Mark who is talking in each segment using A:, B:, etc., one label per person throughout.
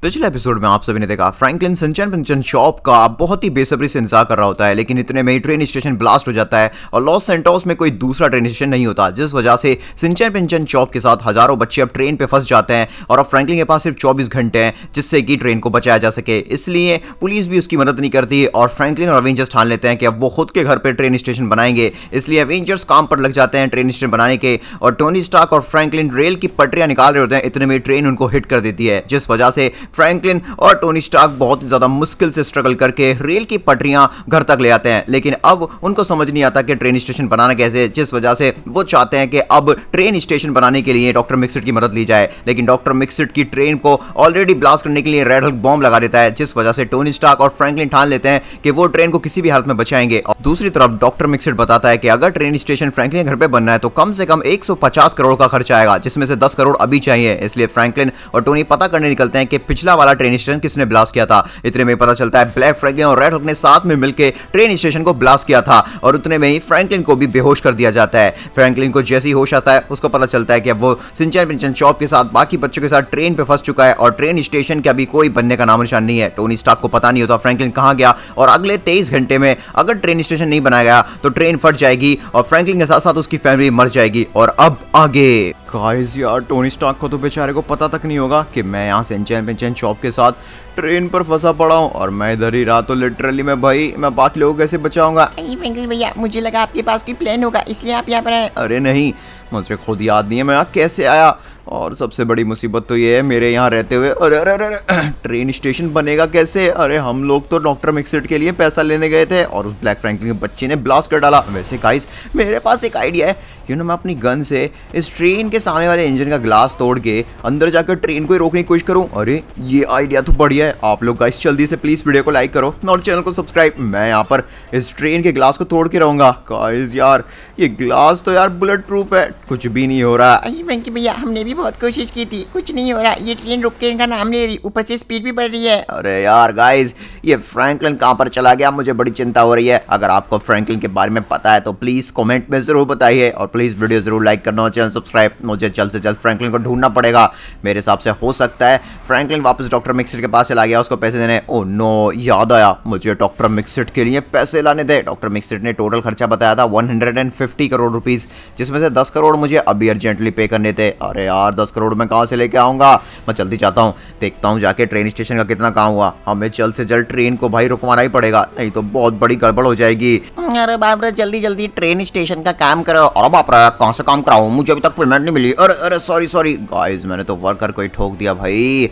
A: पिछले एपिसोड में आप सभी ने देखा फ्रैंकलिन सिंचन पिंचन शॉप का बहुत ही बेसब्री से इंतजार कर रहा होता है, लेकिन इतने में ही ट्रेन स्टेशन ब्लास्ट हो जाता है और लॉस सेंटोस में कोई दूसरा ट्रेन स्टेशन नहीं होता, जिस वजह से सिंचन पिंचन शॉप के साथ हजारों बच्चे अब ट्रेन पे फंस जाते हैं और अब फ्रैंकलिन के पास सिर्फ 24 घंटे हैं जिससे कि ट्रेन को बचाया जा सके। इसलिए पुलिस भी उसकी मदद नहीं करती और फ्रैंकलिन और अवेंजर्स ठान लेते हैं कि अब वो खुद के घर पर ट्रेन स्टेशन बनाएंगे। इसलिए अवेंजर्स काम पर लग जाते हैं ट्रेन स्टेशन बनाने के और टोनी स्टार्क और फ्रैंकलिन रेल की पटरियां निकाल रहे होते हैं। इतने में ट्रेन उनको हिट कर देती है, जिस वजह से फ्रैंकलिन और टोनी स्टार्क बहुत ही ज्यादा मुश्किल से स्ट्रगल करके रेल की पटरियां घर तक ले आते हैं। लेकिन अब उनको समझ नहीं आता कि ट्रेन स्टेशन बनाना कैसे, जिस वजह से वो चाहते हैं कि अब ट्रेन स्टेशन बनाने के लिए डॉक्टर मिक्सिट की मदद ली जाए। लेकिन डॉक्टर मिक्सिट की ट्रेन को ऑलरेडी ब्लास्ट करने के लिए रेड हल्क बॉम्ब लगा देता है, जिस वजह से टोनी स्टार्क और फ्रैंकलिन ठान लेते हैं कि वो ट्रेन को किसी भी हालत में बचाएंगे। और दूसरी तरफ डॉक्टर मिक्सिट बताता है कि अगर ट्रेन स्टेशन फ्रैंकलिन घर पे बनना है तो कम से कम 150 करोड़ का खर्च आएगा, जिसमें से 10 करोड़ अभी चाहिए। इसलिए फ्रैंकलिन और टोनी पता करने निकलते हैं कि पिछला वाला ट्रेन स्टेशन किसने ब्लास्ट किया था। इतने में पता चलता है ब्लैक फ्रैंकलिन और रेड हल्क ने साथ में मिलकर ट्रेन स्टेशन को ब्लास्ट किया था और उतने में ही फ्रैंकलिन को भी बेहोश कर दिया जाता है। फ्रैंकलिन को जैसे ही होश आता है उसको पता चलता है कि अब वो सिंचन पिंचन शॉप के साथ बाकी बच्चों के साथ ट्रेन पे फंस चुका है और ट्रेन स्टेशन का भी कोई बनने का नाम निशान नहीं है। टोनी स्टार्क को पता नहीं होता फ्रैंकलिन कहां गया और अगले 23 घंटे में अगर ट्रेन स्टेशन नहीं बनाया गया तो ट्रेन फट जाएगी और फ्रैंकलिन के साथ साथ उसकी फैमिली मर जाएगी। और अब आगे गाइस यार, टोनी स्टार्क को तो बेचारे को पता तक नहीं होगा कि मैं यहाँ सिंचन पिंचन शॉप के साथ ट्रेन पर फंसा पड़ा हूँ और मैं इधर ही रहा तो लिटरली मैं बाकी लोगों को कैसे बचाऊंगा।
B: फ्रैंकलिन भैया, मुझे लगा आपके पास कोई प्लान होगा इसलिए आप यहाँ पर आए।
A: अरे नहीं, मुझे खुद याद नहीं है मैं यहाँ कैसे आया। और सबसे बड़ी मुसीबत तो ये है मेरे यहाँ रहते हुए, अरे अरे अरे ट्रेन स्टेशन बनेगा कैसे। अरे हम लोग तो डॉक्टर मिक्सिट के लिए पैसा लेने गए थे और उस ब्लैक फ्रैंकलिन के बच्चे ने ब्लास्ट कर डाला। वैसे गाइस, मेरे पास एक आइडिया है, क्यों ना मैं अपनी गन से इस ट्रेन के सामने वाले इंजन का ग्लास तोड़ के अंदर जाकर ट्रेन को रोकने की कोशिश करूं। अरे ये आइडिया तो बढ़िया है। आप लोग गाइस जल्दी से प्लीज वीडियो को लाइक करो और चैनल को सब्सक्राइब। मैं यहाँ पर इस ट्रेन के ग्लास को तोड़ के रहूंगा। गाइस यार, ये ग्लास तो यार बुलेट प्रूफ है, कुछ भी नहीं हो रहा।
B: फ्रैंकलिन भैया, हमने भी बहुत कोशिश की थी, कुछ नहीं हो रहा। ये ट्रेन रुक के इनका नाम ले रही, ऊपर से स्पीड भी बढ़ रही है।
A: अरे यार गाइस, ये फ्रैंकलिन कहाँ पर चला गया, मुझे बड़ी चिंता हो रही है। अगर आपको फ्रैंकलिन के बारे में पता है तो प्लीज कमेंट में जरूर बताइए और प्लीज वीडियो जरूर लाइक करना और चैनल सब्सक्राइब। मुझे जल्द से जल्द फ्रैंकलिन को ढूंढना पड़ेगा। मेरे हिसाब से हो सकता है फ्रैंकलिन वापस डॉक्टर मिक्सिट के पास चला गया उसको पैसे देने। ओह नो, याद आया, मुझे डॉक्टर मिक्सिट के लिए पैसे लाने थे। डॉक्टर मिक्सिट ने टोटल खर्चा बताया था 150 करोड़ रुपीज, जिसमें से 10 करोड़ मुझे अभी अर्जेंटली पे करने थे। अरे यार, 10 करोड़ मैं कहाँ से लेके आऊंगा। मैं जल्दी चाहता हूँ, देखता हूँ जाके ट्रेन स्टेशन का कितना काम हुआ। हमें जल्द से जल्द ट्रेन को भाई रुकवाना ही पड़ेगा, नहीं तो बहुत बड़ी गड़बड़ हो जाएगी।
B: अरे बाप रे, जल्दी जल्दी ट्रेन स्टेशन का काम करो।
A: और बाप रे, कहाँ से काम कराऊं, मुझे अभी तक पेमेंट नहीं मिली। अरे अरे सॉरी गाइस, मैंने तो वर्कर को ही ठोक दिया भाई।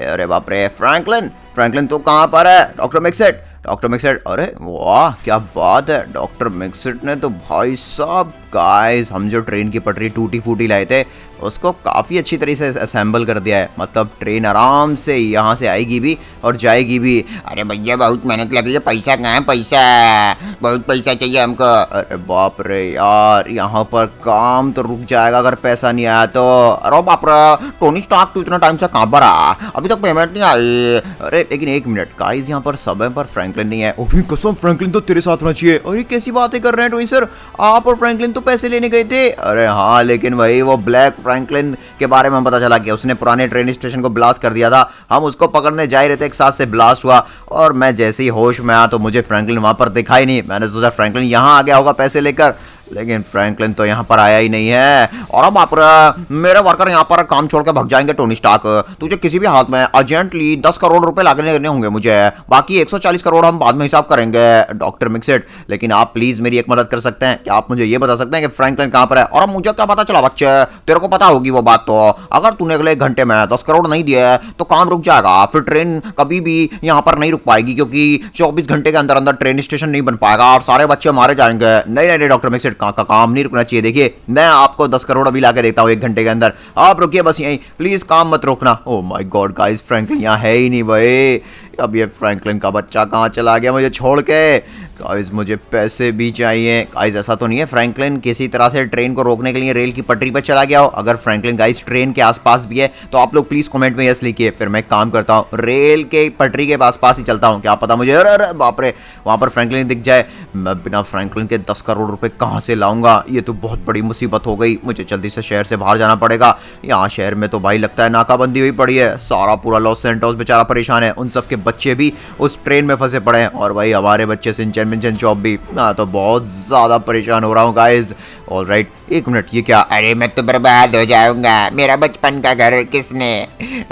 A: अरे बाप रे, फ्रैंकलिन तो कहाँ पर है। डॉक्टर मिक्सिट, अरे वाह क्या बात है, डॉक्टर मिक्सिट ने तो भाई साहब गाइस, हम जो ट्रेन की पटरी टूटी फूटी लाए थे उसको काफ़ी अच्छी तरीके से असेंबल कर दिया है। मतलब ट्रेन आराम से यहाँ से आएगी भी और जाएगी भी।
B: अरे भैया, बहुत मेहनत लग रही है। पैसा कहाँ है, पैसा बहुत पैसा चाहिए हमको।
A: अरे बाप रे यार, यहाँ पर काम तो रुक जाएगा अगर पैसा नहीं आया तो। अरे बाप रे, टोनी स्टार्क तो इतना टाइम से कहाँ पर आ, अभी तक पेमेंट नहीं आई। अरे लेकिन एक मिनट गाइस, यहाँ पर समय पर फ्रैंकलिन नहीं है। ओह कसम, फ्रैंकलिन तो तेरे साथ होना चाहिए। अरे कैसी बातें कर रहे हैं टोनी सर, आप और फ्रैंकलिन तो पैसे लेने गए थे। अरे हाँ, लेकिन भाई वो ब्लैक फ्रैंकलिन के बारे में पता चला कि उसने पुराने ट्रेन स्टेशन को ब्लास्ट कर दिया था। हम उसको पकड़ने जा रहे थे, एक साथ से ब्लास्ट हुआ और मैं जैसे ही होश में आया तो मुझे फ्रैंकलिन वहां पर दिखा ही नहीं। मैंने सोचा फ्रैंकलिन यहाँ आ गया होगा पैसे लेकर, लेकिन फ्रैंकलिन तो यहाँ पर आया ही नहीं है। और अब आप मेरे वर्कर यहाँ पर काम छोड़ के भाग जाएंगे। टोनी स्टार्क, तुझे किसी भी हालत में अर्जेंटली 10 करोड़ रुपए लागने होंगे मुझे, बाकी 140 करोड़ हम बाद में हिसाब करेंगे। डॉक्टर मिक्सिट, लेकिन आप प्लीज मेरी एक मदद कर सकते हैं, क्या आप मुझे ये बता सकते हैं कि फ्रैंकलिन कहाँ पर है। और अब मुझे क्या पता चला बच्चे, तेरे को पता होगी वो बात तो। अगर तूने अगले 1 घंटे में 10 करोड़ नहीं दिए तो काम रुक जाएगा, फिर ट्रेन कभी भी यहाँ पर नहीं रुक पाएगी, क्योंकि 24 घंटे के अंदर अंदर ट्रेन स्टेशन नहीं बन पाएगा और सारे बच्चे मारे जाएंगे। नहीं डॉक्टर मिक्सिट, का काम नहीं रुकना चाहिए। देखिए, मैं आपको 10 करोड़ अभी लाके देता हूँ 1 घंटे के अंदर, आप रुकिए बस यहीं, प्लीज काम मत रोकना। Oh my God guys, Franklin यहाँ है ही नहीं भाई। अब ये फ्रैंकलिन का बच्चा कहाँ चला गया मुझे छोड़ के। गाइस मुझे पैसे भी चाहिए। गाइस ऐसा तो नहीं है फ्रैंकलिन किसी तरह से ट्रेन को रोकने के लिए रेल की पटरी पर चला गया हो? अगर फ्रैंकलिन गाइस ट्रेन के आसपास भी है तो आप लोग प्लीज कमेंट में यस लिखिए, फिर मैं काम करता हूँ रेल के पटरी के आसपास ही चलता हूँ, क्या पता मुझे अरे बाप रे वहां पर फ्रैंकलिन दिख जाए। मैं बिना फ्रैंकलिन के 10 करोड़ रुपए कहाँ से लाऊंगा? ये तो बहुत बड़ी मुसीबत हो गई, मुझे जल्दी से शहर से बाहर जाना पड़ेगा। यहाँ शहर में तो भाई लगता है नाकाबंदी हुई पड़ी है, सारा पूरा लॉस सैंटोस बेचारा परेशान है, उन सबके बच्चे भी उस ट्रेन में फंसे पड़े हैं और भाई हमारे बच्चे सिंचन मिंचन चॉप भी। मैं तो बहुत ज्यादा परेशान हो रहा हूँ गाइस। ऑलराइट एक मिनट, ये क्या?
B: अरे मैं तो बर्बाद हो जाऊंगा, मेरा बचपन का घर किसने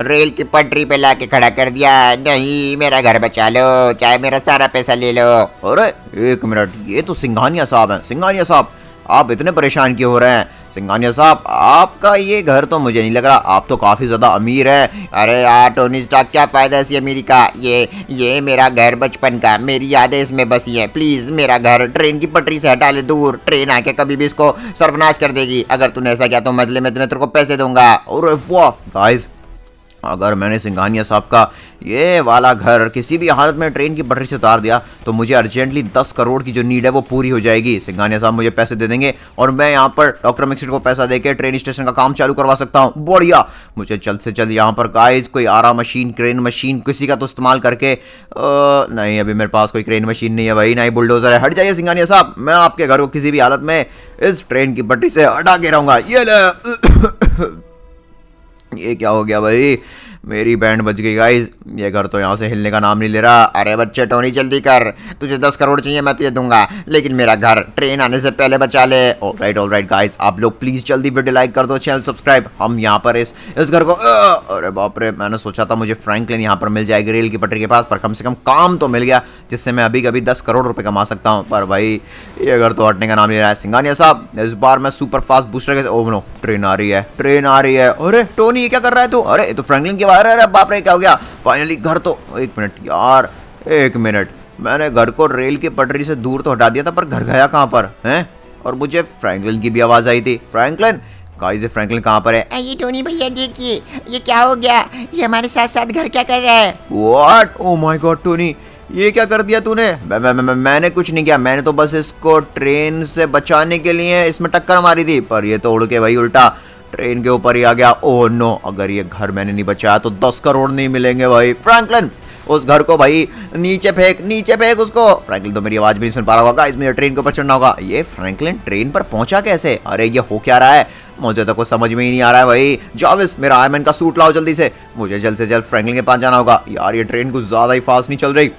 B: रेल की पटरी पे लाके खड़ा कर दिया। नहीं, मेरा घर बचा लो, चाहे मेरा सारा पैसा ले लो।
A: अरे एक मिनट, ये तो सिंघानिया साहब हैं। सिंघानिया साहब आप इतने परेशान क्यों हो रहे हैं? सिंघानिया साहब आपका ये घर तो मुझे नहीं लग रहा, आप तो काफी ज्यादा अमीर हैं।
B: अरे यार टोनी स्टार्क, क्या फायदा ऐसी अमीरी का? ये मेरा घर बचपन का, मेरी यादें इसमें बसी हैं। प्लीज मेरा घर ट्रेन की पटरी से हटा ले दूर, ट्रेन आके कभी भी इसको सर्वनाश कर देगी। अगर तूने ऐसा किया तो बदले में मैं तेरे को पैसे दूंगा।
A: अरे वाह गाइस, अगर मैंने सिंघानिया साहब का ये वाला घर किसी भी हालत में ट्रेन की पटरी से उतार दिया तो मुझे अर्जेंटली 10 करोड़ की जो नीड है वो पूरी हो जाएगी। सिंघानिया साहब मुझे पैसे दे देंगे और मैं यहाँ पर डॉक्टर मिक्सिट को पैसा देके ट्रेन स्टेशन का काम चालू करवा सकता हूँ। बढ़िया, मुझे जल्द से जल्द यहाँ पर गाइस कोई आरा मशीन, क्रेन मशीन किसी का तो इस्तेमाल करके नहीं अभी मेरे पास कोई क्रेन मशीन नहीं है भाई, ना ही बुलडोजर है। हट जाइए सिंघानिया साहब, मैं आपके घर को किसी भी हालत में इस ट्रेन की पटरी से हटा के रहूंगा। ये क्या हो गया भाई? मेरी बैंड बज गई गाइस, ये घर तो यहाँ से हिलने का नाम नहीं ले रहा।
B: अरे बच्चे टोनी जल्दी कर, तुझे 10 करोड़ चाहिए मैं तुझे दूंगा, लेकिन मेरा घर ट्रेन आने से पहले बचा ले।
A: ऑलराइट गाइस, आप लोग प्लीज जल्दी वीडियो लाइक कर दो, चैनल सब्सक्राइब। हम यहाँ पर इस घर को अरे बाप रे, मैंने सोचा था मुझे फ्रैंकलिन यहाँ पर मिल जाएगी रेल की पटरी के पास, पर कम से कम काम तो मिल गया जिससे मैं अभी कभी 10 करोड़ रुपए कमा सकता हूँ। पर भाई ये घर तो हटने का नाम नहीं रहा है। सिंघानिया साहब इस बार मैं सुपर फास्ट बूस्टर के ओह नो, ट्रेन आ रही है, ट्रेन आ रही है। अरे टोनी ये क्या कर रहा है तू? अरे ये तो फ्रैंकलिन के बाहर। अरे बाप रे क्या हो गया? फाइनली घर तो, एक मिनट यार, एक मिनट, मैंने घर को रेल की पटरी से दूर तो हटा दिया था पर घर गया कहाँ पर हैं? और मुझे फ्रैंकलिन की भी आवाज आई थी। फ्रैंकलिन गाइस, ये फ्रैंकलिन कहाँ पर है?
B: ये टोनी भैया देखिए, ये क्या हो गया? ये हमारे साथ साथ घर क्या कर रहा है?
A: What? Oh my God Tony, ये क्या कर दिया तूने? मैंने कुछ नहीं किया, मैंने तो बस इसको ट्रेन से बचाने के लिए इसमें टक्कर मारी थी, पर ये तो उड़ के भाई उल्टा ट्रेन के ऊपर ही आ गया। ओह नो, अगर ये घर मैंने नहीं बचाया तो 10 करोड़ नहीं मिलेंगे भाई। फ्रैंकलिन उस घर को भाई नीचे फेंक उसको। फ्रैंकलिन तो मेरी आवाज भी नहीं सुन पा रहा होगा, इसमें ट्रेन के ऊपर चढ़ना होगा। ये फ्रैंकलिन ट्रेन पर पहुंचा कैसे? अरे ये हो क्या रहा है? मुझे तो कुछ समझ में ही नहीं आ रहा है भाई। जाविस मेरा आयरन मैन का सूट लाओ जल्दी से, मुझे जल्द से जल्द फ्रैंकलिन के पास जाना होगा। यार ये ट्रेन कुछ ज्यादा ही फास्ट नहीं चल रही।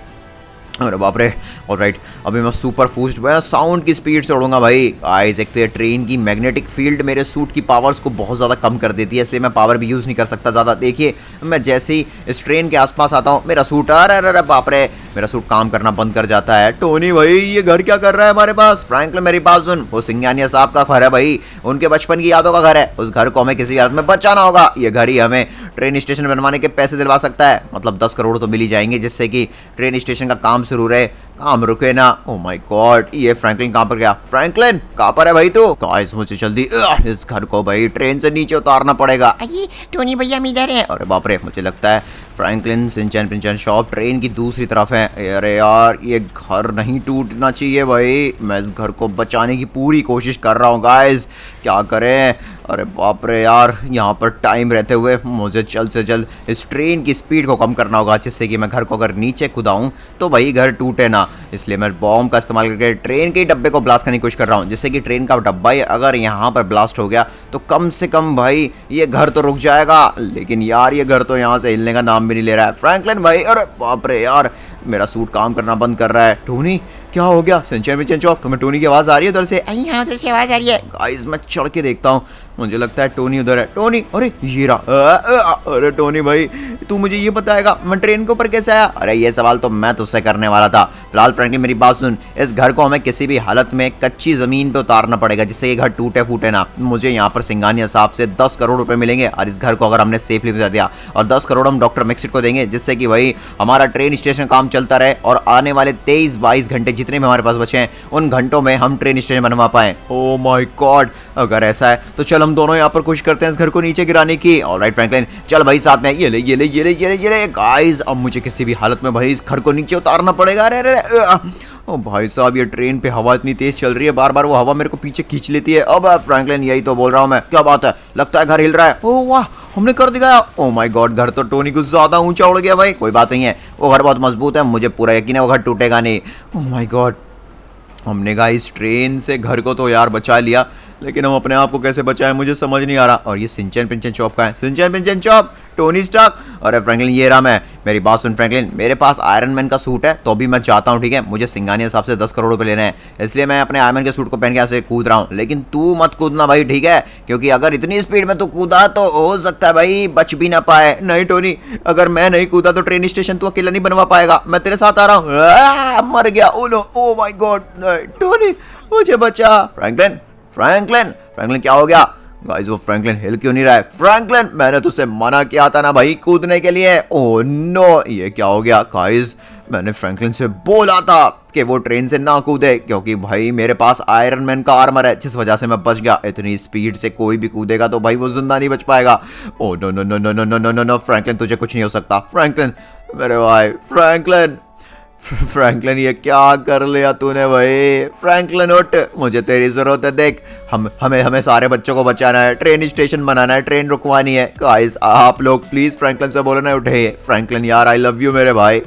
A: अरे बाप रे, ऑलराइट अभी मैं सुपर फास्ट साउंड की स्पीड से उड़ूंगा भाई। गाइस एक तो ये ट्रेन की मैग्नेटिक फील्ड मेरे सूट की पावर्स को बहुत ज़्यादा कम कर देती है, इसलिए मैं पावर भी यूज़ नहीं कर सकता ज़्यादा। देखिए मैं जैसे ही इस ट्रेन के आसपास आता हूँ मेरा सूट, अरे बाप रे, मेरा सूट काम करना बंद कर जाता है। टोनी भाई ये घर क्या कर रहा है हमारे पास? फ्रैंकलिन मेरी बात सुन, वो सिंघानिया साहब का घर है भाई, उनके बचपन की यादों का घर है। उस घर को हमें किसी हालत में बचाना होगा। ये घर ही हमें ट्रेन स्टेशन बनवाने के पैसे दिलवा सकता है, मतलब 10 करोड़ तो मिल ही जाएंगे जिससे कि ट्रेन स्टेशन का काम शुरू रहे, काम रुके ना। ओह माय गॉड, ये फ्रैंकलिन कहाँ पर गया? फ्रैंकलिन कहाँ पर है भाई तू? गाइस मुझे जल्दी इस घर को भाई ट्रेन से नीचे उतारना पड़ेगा।
B: अरे टोनी भैया हम इधर हैं।
A: अरे बाप रे, मुझे लगता है फ्रैंकलिन सिंचन पिंचन शॉप ट्रेन की दूसरी तरफ है। अरे यार ये घर नहीं टूटना चाहिए भाई, मैं इस घर को बचाने की पूरी कोशिश कर रहा हूँ गाइस, क्या करें? अरे बाप रे यार, यहाँ पर टाइम रहते हुए मुझे जल्द से जल्द इस ट्रेन की स्पीड को कम करना होगा जिससे कि मैं घर को अगर नीचे कूदाऊँ तो भाई घर टूटे ना। इसलिए मैं बॉम्ब का इस्तेमाल करके ट्रेन के डब्बे को ब्लास्ट करने की कोशिश कर रहा हूँ, जिससे कि ट्रेन का डब्बा ही अगर यहाँ पर ब्लास्ट हो गया तो कम से कम भाई ये घर तो रुक जाएगा। लेकिन यार ये घर तो यहाँ से हिलने का नाम भी नहीं ले रहा है। फ्रैंकलिन भाई, अरे बाप रे यार, मेरा सूट काम करना बंद कर रहा है। टोनी क्या हो गया? सिंचन मिंचन चॉप, तुम्हें टोनी की आवाज़ आ रही है उधर से?
B: हाँ उधर से आवाज़ आ रही है।
A: गाइस मैं चढ़ के देखता हूँ, मुझे लगता है टोनी उधर है। टोनी, अरे ये रहा। अरे टोनी भाई तू मुझे ये बताएगा मैं ट्रेन के ऊपर कैसे आया? अरे ये सवाल तो मैं तुझसे करने वाला था। फिलहाल फ्रैंकलिन मेरी बात सुन, इस घर को हमें किसी भी हालत में कच्ची जमीन पे उतारना पड़ेगा जिससे ये घर टूटे फूटे ना। मुझे यहाँ पर सिंघानिया साहब से 10 करोड़ रुपए मिलेंगे और इस घर को अगर हमने सेफली बचा दिया, और 10 करोड़ हम डॉक्टर मिक्सिट को देंगे जिससे कि भाई हमारा ट्रेन स्टेशन काम चलता रहे और आने वाले 23-22 घंटे जितने भी हमारे पास बचे हैं उन घंटों में हम ट्रेन स्टेशन बनवा पाए। ओह माय गॉड, अगर ऐसा है तो चलो हम दोनों यहाँ पर कोशिश करते हैं इस घर को नीचे गिराने की। ऑलराइट फ्रैंकलिन, चल भाई साथ में, ये ले ये ले ये ले ये ले ये ले। गाइस अब मुझे किसी भी हालत में भाई इस घर को नीचे उतारना पड़ेगा। अरे अरे ओ भाई साहब, ये ट्रेन पे हवा इतनी तेज चल रही है, बार बार वो हवा मेरे को पीछे खींच लेती है। अब फ्रैंकलिन यही तो बोल रहा हूँ मैं, क्या बात है, लगता है घर हिल रहा है। ओह वाह, हमने कर दिखाया। ओ माय गॉड, घर तो टोनी कुछ ज्यादा ऊंचा उड़ गया भाई। कोई बात नहीं है, वो घर बहुत मजबूत है, मुझे पूरा यकीन है वो घर टूटेगा नहीं। ओह माय गॉड, हमने गाइस ट्रेन से घर को तो यार बचा लिया, लेकिन हम अपने आप को कैसे बचाएं मुझे समझ नहीं आ रहा। और ये सिंचन पिंचन चॉप का है, सिंचन पिंचन चॉप, टोनी स्टार्क। अरे फ्रैंकलिन ये रहा मैं, मेरी बात सुन फ्रैंकलिन, मेरे पास आयरन मैन का सूट है तो भी मैं चाहता हूँ, ठीक है, मुझे सिंगानिया साहब से 10 करोड़ रुपए लेने हैं, इसलिए मैं अपने आयरन मैन के सूट को पहन के ऐसे कूद रहा हूँ। लेकिन तू मत कूदना भाई, ठीक है, क्योंकि अगर इतनी स्पीड में तू कूदा तो हो सकता है भाई बच भी ना पाए। नहीं टोनी, अगर मैं नहीं कूदा तो ट्रेन स्टेशन तू अकेला नहीं बनवा पाएगा, मैं तेरे साथ आ रहा हूँ। मर गया, ओ माय गॉड, टोनी मुझे बचा। फ्रैंकलिन फ्रैंकलिन फ्रैंकलिन क्या हो गया? गाइस वो फ्रैंकलिन हिल क्यों नहीं रहा है? फ्रैंकलिन, मैंने तुझसे मना किया था ना भाई कूदने के लिए। ओह नो, ये क्या हो गया? गाइस मैंने फ्रैंकलिन से बोला था कि वो ट्रेन से ना कूदे, क्योंकि भाई मेरे पास आयरन मैन का आर्मर है, जिस वजह से मैं बच गया। इतनी स्पीड से कोई भी कूदेगा तो भाई वो जिंदा नहीं बच पाएगा। Oh no no no no no no no no no, Franklin तुझे कुछ नहीं हो सकता। फ्रैंकलिन मेरे भाई, फ्रैंकलिन फ्रैंकलिन ये क्या कर लिया तूने भाई? फ्रैंकलिन उठ, मुझे तेरी जरूरत है। देख, हमें सारे बच्चों को बचाना है, ट्रेन स्टेशन बनाना है, ट्रेन रुकवानी है। गाइस आप लोग प्लीज फ्रैंकलिन से बोलो ना उठे। फ्रैंकलिन यार आई लव यू मेरे भाई।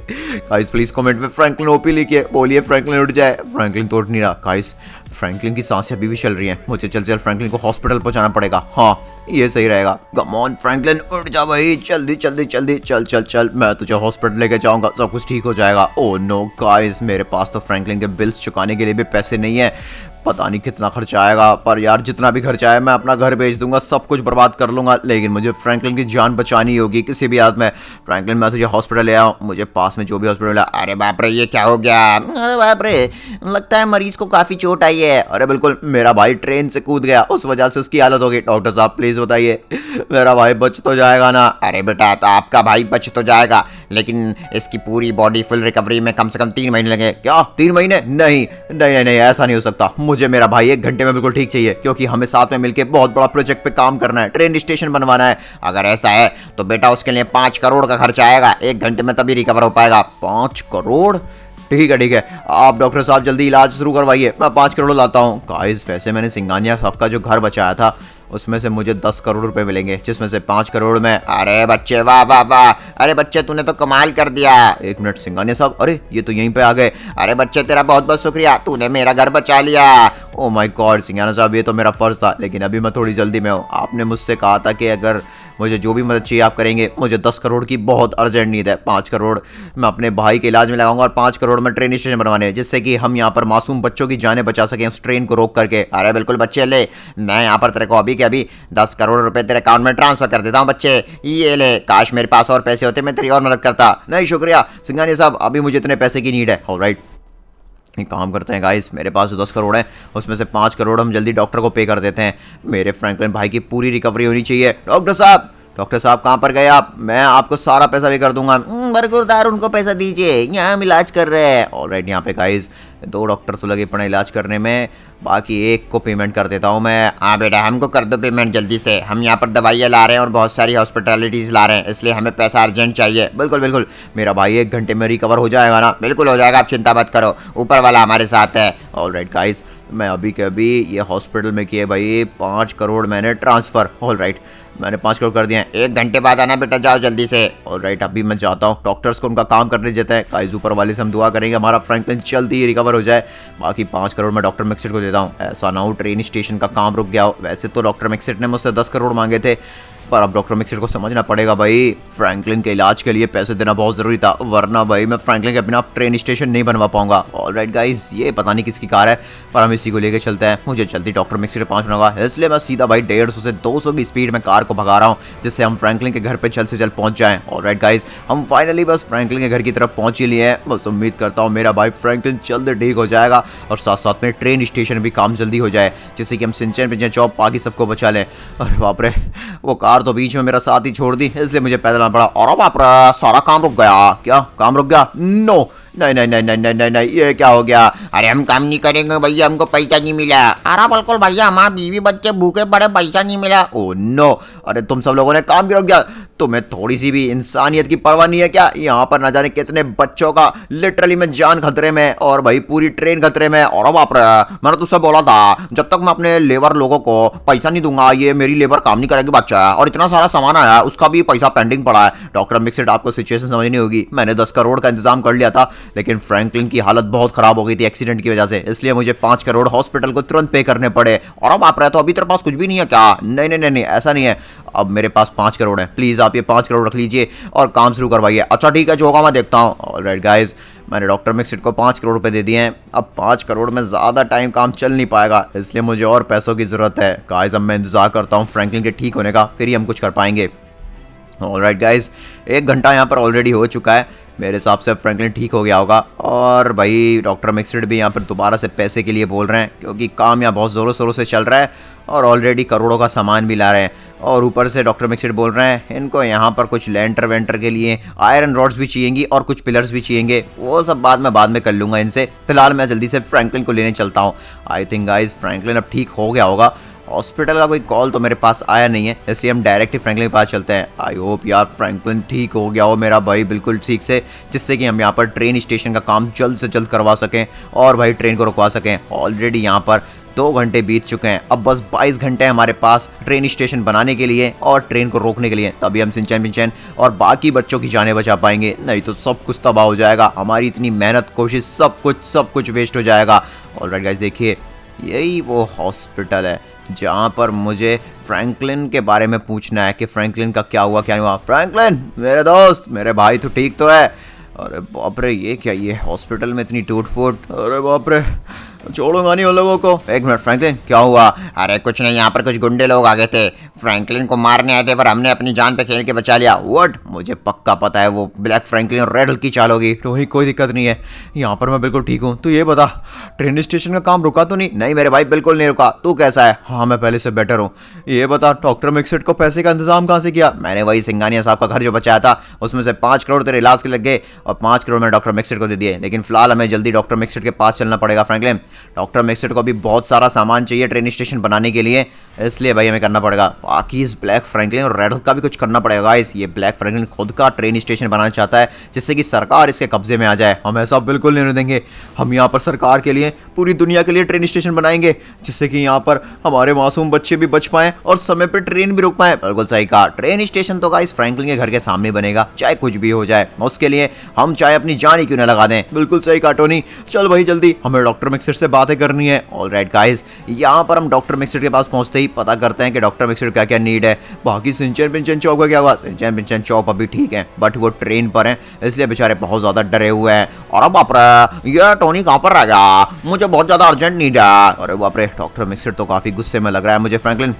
A: गाइस प्लीज कमेंट में फ्रैंकलिन ओपी लिखिए, बोलिए फ्रैंकलिन उठ जाए। फ्रैंकलिन तो उठ नहीं रहा। गाइस फ्रैंकलिन की सांसें अभी भी चल रही हैं, मुझे चल फ्रैंकलिन को हॉस्पिटल पहुंचाना पड़ेगा। हाँ ये सही रहेगा। कम ऑन फ्रैंकलिन उठ जा भाई, जल्दी जल्दी जल्दी, चल चल चल, मैं तुझे हॉस्पिटल लेके जाऊंगा, सब कुछ ठीक हो जाएगा। ओह नो गाइस, मेरे पास तो फ्रैंकलिन के बिल्स चुकाने के लिए भी पैसे नहीं है, पता नहीं कितना खर्चा आएगा, पर यार जितना भी खर्चा आए मैं अपना घर बेच दूंगा, सब कुछ बर्बाद कर लूंगा, लेकिन मुझे फ्रैंकलिन की जान बचानी होगी किसी भी हालत में। फ्रैंकलिन मैं तुझे हॉस्पिटल ले आऊँ, मुझे पास में जो भी हॉस्पिटल मिला।
B: अरे बाप रे, ये क्या हो गया? अरे बाप रे, लगता है मरीज को काफी चोट आई है।
A: अरे बिल्कुल, मेरा भाई ट्रेन से कूद गया, उस वजह से उसकी हालत हो गई। डॉक्टर साहब प्लीज बताइए, मेरा भाई बच तो जाएगा ना?
B: अरे बेटा, तो आपका भाई बच तो जाएगा, लेकिन इसकी पूरी बॉडी फुल रिकवरी में कम से कम 3 महीने लगे।
A: क्या 3 महीने? नहीं नहीं नहीं नहीं, ऐसा नहीं हो सकता, मुझे मेरा भाई 1 घंटे में बिल्कुल ठीक चाहिए, क्योंकि हमें साथ में मिलकर बहुत बड़ा प्रोजेक्ट पे काम करना है, ट्रेन स्टेशन बनवाना है।
B: अगर ऐसा है तो बेटा उसके लिए 5 करोड़ का खर्चा आएगा, 1 घंटे में तभी रिकवर हो पाएगा।
A: 5 करोड़? ठीक है, आप डॉक्टर साहब जल्दी इलाज शुरू करवाइए, मैं 5 करोड़ लाता हूँ। गाइस वैसे मैंने सिंगानिया साहब का जो घर बचाया था उसमें से मुझे 10 करोड़ रुपए मिलेंगे, जिसमें से 5 करोड़ में।
B: अरे बच्चे, वाह वाह वाह, अरे बच्चे तूने तो कमाल कर दिया।
A: 1 मिनट सिंगानिया साहब, अरे ये तो यहीं पे आ गए।
B: अरे बच्चे तेरा बहुत बहुत शुक्रिया, तूने मेरा घर बचा लिया।
A: ओ माय गॉड सिंगानिया साहब, ये तो मेरा फर्ज था, लेकिन अभी मैं थोड़ी जल्दी में हूँ। आपने मुझसे कहा था कि अगर मुझे जो भी मदद चाहिए आप करेंगे, मुझे 10 करोड़ की बहुत अर्जेंट नीड है। 5 करोड़ मैं अपने भाई के इलाज में लगाऊंगा और 5 करोड़ में ट्रेन स्टेशन बनवाने हैं, जिससे कि हम यहाँ पर मासूम बच्चों की जानें बचा सकें उस ट्रेन को रोक करके।
B: अरे बिल्कुल बच्चे, ले, मैं यहाँ पर तेरे को अभी के अभी 10 करोड़ रुपए तेरे अकाउंट में ट्रांसफर कर देता हूँ। बच्चे ये ले, काश मेरे पास और पैसे होते, मैं तेरी और मदद करता।
A: नहीं शुक्रिया सिंगानिया साहब, अभी मुझे इतने पैसे की नीड है। ऑलराइट, एक काम करते हैं गाइस, मेरे पास जो 10 करोड़ है उसमें से 5 करोड़ हम जल्दी डॉक्टर को पे कर देते हैं। मेरे फ्रैंकलिन भाई की पूरी रिकवरी होनी चाहिए। डॉक्टर साहब कहाँ पर गए आप? मैं आपको सारा पैसा भी कर दूंगा।
B: बरगुरदार, उनको पैसा दीजिए, यहाँ हम इलाज कर रहे हैं।
A: ऑलराइट, यहाँ पे गाइस 2 डॉक्टर तो लगे पड़े इलाज करने में, बाकी एक को पेमेंट कर देता हूँ मैं।
B: हाँ बेटा, हमको कर दो पेमेंट जल्दी से, हम यहाँ पर दवाइयाँ ला रहे हैं और बहुत सारी हॉस्पिटलिटीज़ ला रहे हैं, इसलिए हमें पैसा अर्जेंट चाहिए।
A: बिल्कुल बिल्कुल, मेरा भाई 1 घंटे में रिकवर हो जाएगा ना?
B: बिल्कुल हो जाएगा, आप चिंता मत करो, ऊपर वाला हमारे साथ है।
A: ऑलराइट गाइस, मैं अभी के अभी ये हॉस्पिटल में किए भाई 5 करोड़ मैंने ट्रांसफ़र। ऑलराइट, मैंने 5 करोड़ कर दिए हैं।
B: 1 घंटे बाद आना बेटा, जाओ जल्दी से।
A: ऑलराइट, अभी मैं जाता हूँ, डॉक्टर्स को उनका काम करने देते हैं। गाइस ऊपर वाले से हम दुआ करेंगे हमारा फ्रैंकलिन जल्दी रिकवर हो जाए। बाकी 5 करोड़ मैं डॉक्टर मैक्सिट को देता हूँ, ऐसा ना हो ट्रेन स्टेशन का काम रुक गया हो। वैसे तो डॉक्टर मैक्सिट ने मुझसे 10 करोड़ मांगे थे, पर अब डॉक्टर मिक्सर को समझना पड़ेगा भाई, फ्रैंकलिन के इलाज के लिए पैसे देना बहुत ज़रूरी था, वरना भाई मैं फ्रैंकलिन के बिना ट्रेन स्टेशन नहीं बनवा पाऊंगा। ऑलराइट गाइस, ये पता नहीं किसकी कार है, पर हम इसी को लेके चलते हैं। मुझे जल्दी डॉक्टर मिक्सर पहुंचना होगा, इसलिए मैं सीधा भाई 150 से 200 की स्पीड में कार को भगा रहा हूँ, जिससे हम फ्रैंकलिन के घर पर जल्द से जल्द पहुंच जाएं। ऑलराइट गाइस, हम फाइनली बस फ्रैंकलिन के घर की तरफ पहुंच ही लिए हैं। बस उम्मीद करता हूँ मेरा भाई फ्रैंकलिन जल्द ठीक हो जाएगा और साथ साथ में ट्रेन स्टेशन भी काम जल्दी हो जाए, जिससे कि हम सिंचन पिंचन चौप बाकी सबको बचा लें। अरे बाप रे, वो कार तो बीच में मेरा ही छोड़ दी, इसलिए मुझे पैदल आना पड़ा। और बाप रे, सारा काम रुक गया। क्या काम रुक गया? नो, नहीं नहीं नहीं नहीं नहीं नहीं नहीं, ये क्या हो गया?
B: अरे हम काम नहीं करेंगे भैया, हमको पैसा नहीं मिला। अरे बिल्कुल भैया, हमारे बीवी बच्चे भूखे पड़े, पैसा नहीं मिला।
A: ओ नो, अरे तुम सब लोगों ने काम क्यों किया? तुम्हें थोड़ी सी भी इंसानियत की परवाह नहीं है क्या? यहाँ पर ना जाने कितने बच्चों का लिटरली में जान खतरे में और भाई पूरी ट्रेन खतरे में। और बाप रे, मैंने तुझसे बोला था जब तक मैं अपने लेबर लोगों को पैसा नहीं दूंगा ये मेरी लेबर काम नहीं करेगी बच्चा। और इतना सारा सामान आया, उसका भी पैसा पेंडिंग पड़ा है। डॉक्टर मिक्सेड, आपको सिचुएशन समझनी होगी। मैंने 10 करोड़ का इंतजाम कर लिया था, लेकिन फ्रैंकलिन की हालत बहुत खराब हो गई थी एक्सीडेंट की वजह से, इसलिए मुझे 5 करोड़ हॉस्पिटल को तुरंत पे करने पड़े। और अब आप रहे तो अभी तेरे पास कुछ भी नहीं है क्या? नहीं नहीं नहीं नहीं, ऐसा नहीं है। अब मेरे पास 5 करोड़ है, प्लीज आप ये 5 करोड़ रख लीजिए और काम शुरू करवाइए। अच्छा ठीक है, जो होगा मैं देखता हूँ। ऑलराइट गाइस, मैंने डॉक्टर मिक्सेड को 5 करोड़ रुपए दे दिए हैं। अब 5 करोड़ में ज़्यादा टाइम काम चल नहीं पाएगा, इसलिए मुझे और पैसों की ज़रूरत है। गाइस अब मैं इंतजार करता हूँ फ्रैंकलिन के ठीक होने का, फिर ही हम कुछ कर पाएंगे। ऑलराइट गाइस, 1 घंटा यहाँ पर ऑलरेडी हो चुका है। मेरे हिसाब से फ्रैंकलिन ठीक हो गया होगा। और भाई डॉक्टर मिक्सेड भी यहाँ पर दोबारा से पैसे के लिए बोल रहे हैं, क्योंकि काम यहाँ बहुत ज़ोरों शोरों से चल रहा है और ऑलरेडी करोड़ों का सामान भी ला रहे हैं। और ऊपर से डॉक्टर मिक्सेड बोल रहे हैं इनको यहाँ पर कुछ लेंटर वेंटर के लिए आयरन रॉड्स भी चाहिएंगी और कुछ पिलर्स भी चाहिएंगे। वो सब बाद में कर लूँगा इनसे। फिलहाल मैं जल्दी से फ्रैंकलिन को लेने चलता हूँ। आई थिंक गाइस फ्रैंकलिन अब ठीक हो गया होगा। हॉस्पिटल का कोई कॉल तो मेरे पास आया नहीं है, इसलिए हम डायरेक्ट ही फ्रैंकलिन के पास चलते हैं। आई होप यार फ्रैंकलिन ठीक हो गया हो मेरा भाई बिल्कुल ठीक से, जिससे कि हम यहाँ पर ट्रेन स्टेशन का काम जल्द से जल्द करवा सकें और भाई ट्रेन को रुकवा सकें। ऑलरेडी यहाँ पर 2 घंटे बीत चुके हैं, अब बस 22 घंटे हमारे पास ट्रेन स्टेशन बनाने के लिए और ट्रेन को रोकने के लिए। तभी हम सिंचैन पिंचैन और बाकी बच्चों की जानें बचा पाएंगे, नहीं तो सब कुछ तबाह हो जाएगा। हमारी इतनी मेहनत कोशिश सब कुछ वेस्ट हो जाएगा। ऑलराइट गाइस, देखिए यही वो हॉस्पिटल है जहाँ पर मुझे फ्रैंकलिन के बारे में पूछना है कि फ्रैंकलिन का क्या हुआ क्या नहीं हुआ। फ्रैंकलिन मेरे दोस्त, मेरे भाई तो ठीक तो है? अरे बाप रे, ये क्या, ये हॉस्पिटल में इतनी टूट फूट, अरे बाप रे, छोड़ूंगा नहीं उन लोगों को। एक मिनट फ्रैंकलिन, क्या हुआ?
B: अरे कुछ नहीं, यहाँ पर कुछ गुंडे लोग आ गए थे, फ्रैंकलिन को मारने आए थे, पर हमने अपनी जान पे खेल के बचा लिया।
A: व्हाट? मुझे पक्का पता है वो ब्लैक फ्रैंकलिन और रेड हल्क की चाल होगी। तो ही कोई दिक्कत नहीं है, यहाँ पर मैं बिल्कुल ठीक हूँ। तू ये बता, ट्रेन स्टेशन का काम रुका तो नहीं? नहीं मेरे भाई बिल्कुल नहीं रुका। तू कैसा है? हाँ मैं पहले से बेटर हूँ। ये बता, डॉक्टर मिक्सेड को पैसे का इंतजाम कहाँ से किया? मैंने वही सिंघानिया साहब का घर जो बचाया था, उसमें से 5 करोड़ तेरे इलाज के लग गए और 5 करोड़ मैंने डॉक्टर मिक्सेड को दे दिए। लेकिन फिलहाल हमें जल्दी डॉक्टर मिक्सेड के पास चलना पड़ेगा फ्रैंकलिन। डॉक्टर मिक्सेड को अभी बहुत सारा सामान चाहिए ट्रेन स्टेशन बनाने के लिए, इसलिए भाई हमें करना पड़ेगा। बाकी इस ब्लैक फ्रैंकलिन और रेड हल्क का भी कुछ करना पड़ेगा गाइस। ये ब्लैक फ्रैंकलिन खुद का ट्रेन स्टेशन बनाना चाहता है, जिससे कि सरकार इसके कब्जे में आ जाए। हम ऐसा बिल्कुल नहीं होने देंगे। हम यहाँ पर सरकार के लिए, पूरी दुनिया के लिए ट्रेन स्टेशन बनाएंगे, जिससे कि यहाँ पर हमारे मासूम बच्चे भी बच पाएं और समय पर ट्रेन भी रुक पाए। बिल्कुल सही कहा, ट्रेन स्टेशन तो गाइस फ्रैंकलिन के घर के सामने बनेगा, चाहे कुछ भी हो जाए। उसके लिए हम चाहे अपनी जान ही क्यों ना लगा दें। बिल्कुल सही कहा टोनी, चल भाई जल्दी, हमें डॉक्टर मिक्सेड से बातें करनी है। ऑलराइट गाइस, यहाँ पर हम डॉक्टर मिक्सेड के पास पहुंचते ही पता करते हैं कि डॉक्टर मिक्सेड क्या क्या नीड है। बाकी सिंचैन पिंचैन चौक का क्या हुआ? सिंचैन पिंचैन चौक अभी ठीक है, बट वो ट्रेन पर है, इसलिए बेचारे बहुत ज्यादा डरे हुए हैं। और बाप रे, ये टोनी कहाँ पर रह गया? मुझे बहुत ज्यादा अर्जेंट नीड है। अरे बाप रे, डॉक्टर मिक्सेड तो काफी गुस्से में लग रहा है मुझे फ्रैंकलिन।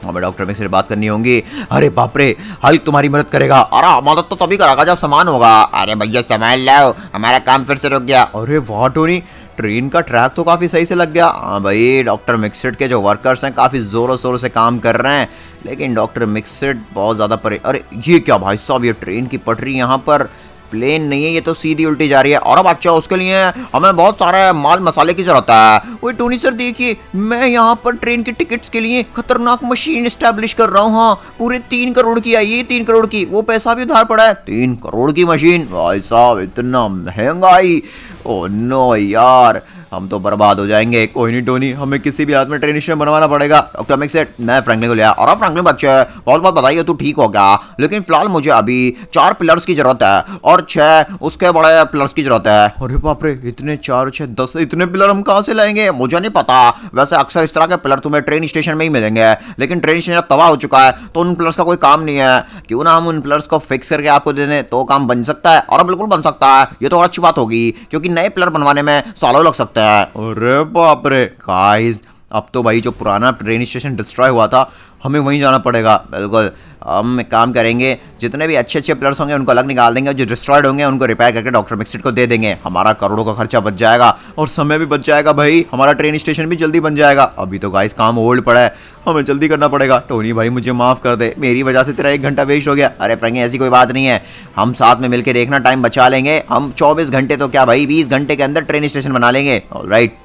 A: हमें डॉक्टर मिक्सेड से बात करनी होगी। अरे बाप रे, हल्क तुम्हारी मदद करेगा। अरे मदद तो तभी करेगा जब सामान होगा।
B: अरे भैया सामान लाओ, हमारा काम फिर से रुक गया।
A: अरे वाह टोनी, ट्रेन का ट्रैक तो काफ़ी सही से लग गया। हाँ भाई, डॉक्टर मिक्सेड के जो वर्कर्स हैं काफ़ी ज़ोरों शोरों से काम कर रहे हैं, लेकिन डॉक्टर मिक्सेड बहुत ज़्यादा अरे ये क्या भाई साहब, ये ट्रेन की पटरी यहाँ पर प्लेन नहीं है, ये तो सीधी उल्टी जा रही है। और अब अच्छा, उसके लिए हमें बहुत सारा माल मसाले की जरूरत है। वही टोनी सर देखिए, मैं यहाँ पर ट्रेन के टिकट्स के लिए खतरनाक मशीन स्टैब्लिश कर रहा हूँ। हाँ, पूरे 3 करोड़ की आई, ये 3 करोड़ की, वो पैसा भी उधार पड़ा है। 3 करोड़ की मशीन भाई साहब, इतना महंगाई। ओ नो यार, हम तो बर्बाद हो जाएंगे। कोई नहीं टोनी, हमें किसी भी हाथ में ट्रेन स्टेशन बनवाना पड़ेगा। डॉक्टर मिक्सेड, मैं फ्रैंकलिन को लिया। और अब फ्रैंकलिन बच्चे, बहुत बहुत बताइए तू ठीक हो गया, लेकिन फिलहाल मुझे अभी 4 पिलर्स की जरूरत है और 6 उसके बड़े पिलर्स की जरूरत है। अरे बाप रे, इतने 4 6 10 इतने पिलर हम कहाँ से लाएंगे? मुझे नहीं पता, वैसे अक्सर इस तरह के पिलर तुम्हें ट्रेन स्टेशन में ही मिलेंगे, लेकिन ट्रेन स्टेशन अब तबाह हो चुका है, तो उन पिलर्स का कोई काम नहीं है। क्यों ना हम उन पिलर्स को फिक्स करके आपको दे दें, तो काम बन सकता है। और बिल्कुल बन सकता है, ये तो और अच्छी बात होगी, क्योंकि नए पिलर बनवाने में सालों लग सकते हैं। अरे बाप रे गाइस, अब तो भाई जो पुराना ट्रेन स्टेशन डिस्ट्रॉय हुआ था हमें वहीं जाना पड़ेगा। बिल्कुल, हम एक काम करेंगे, जितने भी अच्छे अच्छे प्लेयर्स होंगे उनको अलग निकाल देंगे, जो डिस्ट्रॉयड होंगे उनको रिपेयर करके डॉक्टर मिक्सिट को दे देंगे। हमारा करोड़ों का खर्चा बच जाएगा और समय भी बच जाएगा भाई, हमारा ट्रेन स्टेशन भी जल्दी बन जाएगा। अभी तो गाइस काम होल्ड पड़ा है, हमें जल्दी करना पड़ेगा। टोनी भाई मुझे माफ़ कर दे, मेरी वजह से तेरा 1 घंटा वेस्ट हो गया। अरे फ्रेंकी ऐसी कोई बात नहीं है, हम साथ में मिलकर देखना टाइम बचा लेंगे। हम 24 घंटे तो क्या भाई 20 घंटे के अंदर ट्रेन स्टेशन बना लेंगे। ऑलराइट,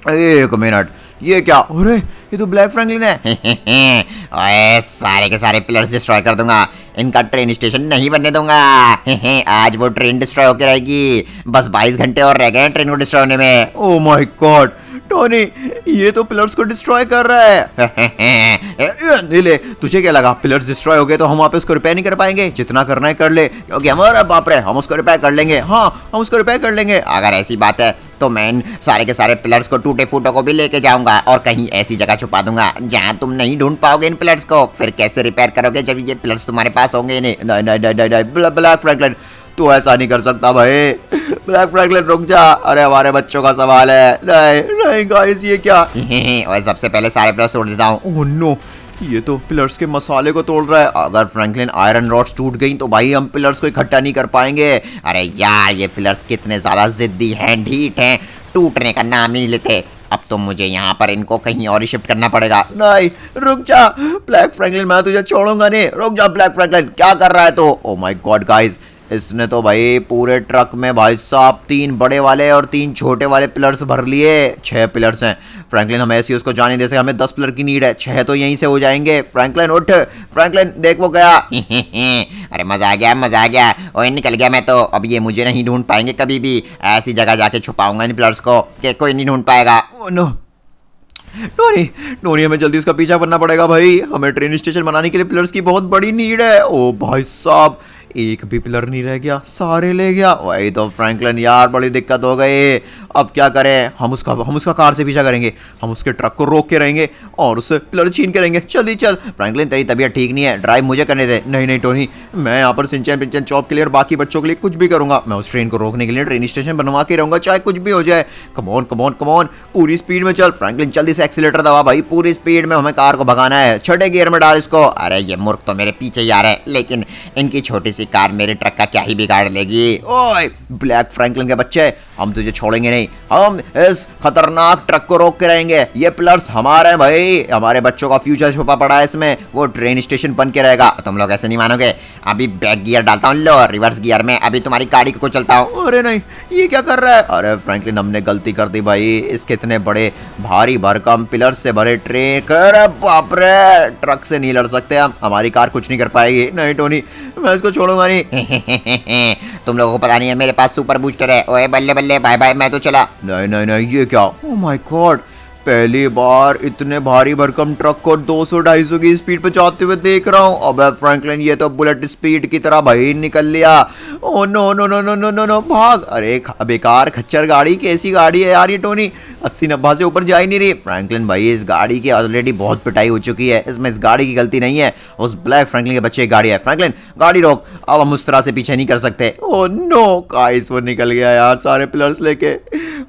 A: 1 मिनट, ये क्या? अरे ये तो ब्लैक फ्रैंकलिन है।
B: ओए सारे के सारे पिलर्स डिस्ट्रॉय कर दूंगा, इनका ट्रेन स्टेशन नहीं बनने दूंगा। आज वो ट्रेन डिस्ट्रॉय होकर रहेगी, बस 22 घंटे और रह गए हैं ट्रेन को डिस्ट्रॉय होने में।
A: ओह माय गॉड टोनी, ये तो पिलर्स को डिस्ट्रॉय कर रहा है। नीले, तुझे क्या लगा पिलर्स डिस्ट्रॉय हो गए तो हम वहाँ पे उसको रिपेयर नहीं कर पाएंगे? जितना करना है कर ले, क्योंकि हमारा बाप रे, हम उसको रिपेयर कर लेंगे। हाँ, हम उसको रिपेयर कर लेंगे।
B: अगर ऐसी बात है तो मैं इन सारे के सारे पिलर्स को टूटे फूटों को भी लेके जाऊंगा और कहीं ऐसी जगह छुपा दूंगा जहां तुम नहीं ढूंढ पाओगे इन पिलर्स को। फिर कैसे रिपेयर करोगे जब ये पिलर्स तुम्हारे पास होंगे? नहीं
A: नहीं नहीं नहीं नहीं, ब्लैक फ्रैंकलिन तू ऐसा नहीं कर सकता भाई। ब्लैक फ्रैंकलिन रुक जा, अरे हमारे बच्चों का सवाल है। नहीं नहीं गाइस, ये क्या?
B: और सबसे पहले सारे पिलर्स तोड़ देता हूँ।
A: ओह नो, ये तो पिलर्स के मसाले को तोड़ रहा है। अगर फ्रैंकलिन आयरन रॉड्स टूट गई तो भाई हम पिलर्स को इकट्ठा नहीं कर पाएंगे।
B: अरे यार, ये पिलर्स कितने ज्यादा जिद्दी हैं, ढीठ हैं, टूटने का नाम ही नहीं लेते। अब तो मुझे यहाँ पर इनको कहीं और ही शिफ्ट करना पड़ेगा।
A: नहीं रुक जा ब्लैक फ्रैंकलिन, मैं तुझे छोड़ूंगा नहीं। रुक जा ब्लैक फ्रैंकलिन, क्या कर रहा है तो? ओह माय गॉड गाइस, इसने तो भाई पूरे ट्रक में भाई साहब 3 बड़े वाले और 3 छोटे वाले पिलर्स भर लिए। 6 पिलर्स हैं। फ्रैंकलिन हम ऐसी उसको जाने दे सके, हमें 10 पिलर की नीड है, 6 तो यहीं से हो जाएंगे। फ्रैंकलिन उठ, फ्रैंकलिन देख वो गया।
B: अरे मजा आ गया, मजा आ गया। ओए निकल गया मैं तो। अब ये मुझे नहीं ढूंढ पाएंगे कभी भी। ऐसी जगह जाके छुपाऊंगा इन पिलर्स को कि कोई नहीं ढूंढ पाएगा।
A: ओह नो टोनी, टोनी हमें जल्दी उसका पीछा करना पड़ेगा भाई, हमें ट्रेन स्टेशन बनाने के लिए पिलर्स की बहुत बड़ी नीड है। ओ भाई साहब, एक भी पिलर नहीं रह गया, सारे ले गया। वही तो फ्रैंकलिन यार, बड़ी दिक्कत हो गई। अब क्या करें? हम उसका कार से पीछा करेंगे, हम उसके ट्रक को रोक के रहेंगे और उससे पिलर छीन के रहेंगे। जल्दी चल
B: फ्रैंकलिन, तेरी तबीयत ठीक नहीं है, ड्राइव मुझे करने दे।
A: नहीं नहीं टोनी, मैं यहाँ पर सिंचन पिंचन चॉप के लिए और बाकी बच्चों के लिए कुछ भी करूंगा। मैं उस ट्रेन को रोकने के लिए ट्रेन स्टेशन बनवा के रहूंगा, चाहे कुछ भी हो जाए। कमॉन कमॉन कमॉन, पूरी स्पीड में चल। फ्रैंकलिन जल्दी से एक्सीलेटर दबा भाई, पूरी स्पीड में हमें कार को भगाना है। छठे गियर में डाल इसको।
B: अरे ये मूर्ख तो मेरे पीछे ही आ रहा है, लेकिन इनकी छोटी सी कार मेरे ट्रक का क्या ही बिगाड़ लेगी।
A: ओए ब्लैक फ्रैंकलिन के बच्चे, हम तुझे छोड़ेंगे नहीं, हम इस खतरनाक ट्रक को रोक के रहेंगे। ये पिलर्स हमारे हैं भाई, हमारे बच्चों का फ्यूचर छुपा पड़ा है इसमें, वो ट्रेन स्टेशन बन के रहेगा।
B: तुम लोग ऐसे नहीं मानोगे। अभी बैक गियर डालता हूँ, लो रिवर्स गियर में अभी तुम्हारी गाड़ी को चलता हूँ।
A: अरे नहीं, ये क्या कर रहा है? अरे फ्रैंकलिन हमने गलती कर दी भाई, इसके इतने बड़े भारी भरकम पिलर्स से भरे ट्रेन, अरे बाप रे, ट्रक से नहीं लड़ सकते हम, हमारी कार कुछ नहीं कर पाएगी। नहीं टोनी, मैं इसको छोड़ूंगा नहीं।
B: तुम लोगों को पता नहीं है मेरे पास सुपर बूस्टर है। ओए बल्ले बल्ले, बाय बाय, मैं तो चला।
A: नहीं नहीं नहीं, ये क्या? ओह माय गॉड, पहली बार इतने भारी भरकम ट्रक को 200-250 की स्पीड पे जाते हुए देख रहा हूँ। अबे फ्रैंकलिन, ये तो बुलेट स्पीड की तरह भाई निकल लिया। Oh no no no no no no no, भाग। अरे बेकार खच्चर गाड़ी, कैसी गाड़ी है यार ये टोनी, 80-90 से ऊपर जा ही नहीं रही। फ्रैंकलिन भाई, इस गाड़ी की ऑलरेडी बहुत पिटाई हो चुकी है, इसमें इस गाड़ी की गलती नहीं है, उस ब्लैक फ्रैंकलिन के बच्चे की गाड़ी है। फ्रैंकलिन गाड़ी रोक, अब हम उस तरह से पीछे नहीं कर सकते। ओह नो गाइस, वो निकल गया यार सारे पिलर्स लेके।